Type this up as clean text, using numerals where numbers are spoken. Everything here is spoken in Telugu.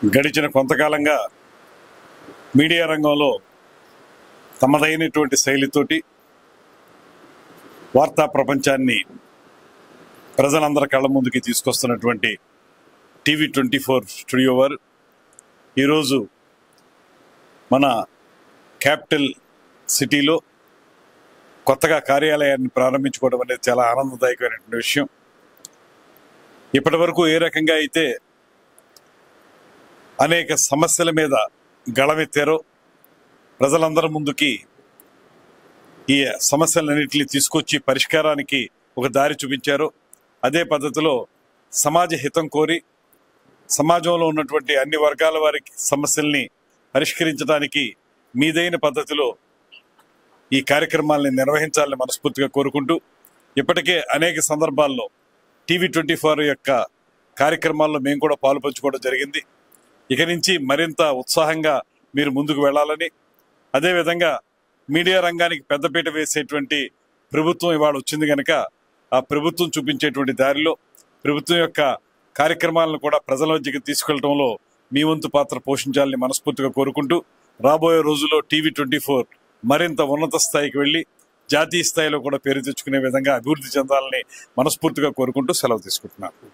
గడిచిన కొంతకాలంగా మీడియా రంగంలో తమదైనటువంటి శైలితోటి వార్తా ప్రపంచాన్ని ప్రజలందరి కళ్ళ ముందుకి తీసుకొస్తున్నటువంటి TV24 స్టూడియో వారు ఈరోజు మన క్యాపిటల్ సిటీలో కొత్తగా కార్యాలయాన్ని ప్రారంభించుకోవడం అనేది చాలా ఆనందదాయకమైనటువంటి విషయం. ఇప్పటి వరకు ఏ రకంగా అయితే అనేక సమస్యల మీద గళమెత్తారో, ప్రజలందరి ముందుకి ఈ సమస్యలన్నింటినీ తీసుకొచ్చి పరిష్కారానికి ఒక దారి చూపించారో, అదే పద్ధతిలో సమాజ హితం కోరి సమాజంలో ఉన్నటువంటి అన్ని వర్గాల వారికి సమస్యల్ని పరిష్కరించడానికి మీదైన పద్ధతిలో ఈ కార్యక్రమాల్ని నిర్వహించాలని మనస్ఫూర్తిగా కోరుకుంటూ, ఇప్పటికే అనేక సందర్భాల్లో TV24 యొక్క కార్యక్రమాల్లో మేము కూడా పాలుపంచుకోవడం జరిగింది. ఇక నుంచి మరింత ఉత్సాహంగా మీరు ముందుకు వెళ్ళాలని, అదేవిధంగా మీడియా రంగానికి పెద్దపీట వేసేటువంటి ప్రభుత్వం ఇవాళ వచ్చింది కనుక ఆ ప్రభుత్వం చూపించేటువంటి దారిలో ప్రభుత్వం యొక్క కార్యక్రమాలను కూడా ప్రజల మధ్యకి తీసుకెళ్లడంలో మీ వంతు పాత్ర పోషించాలని మనస్ఫూర్తిగా కోరుకుంటూ, రాబోయే రోజుల్లో TV24 మరింత ఉన్నత స్థాయికి వెళ్ళి జాతీయ స్థాయిలో కూడా పేరు తెచ్చుకునే విధంగా అభివృద్ధి చెందాలని మనస్ఫూర్తిగా కోరుకుంటూ సెలవు తీసుకుంటున్నాను.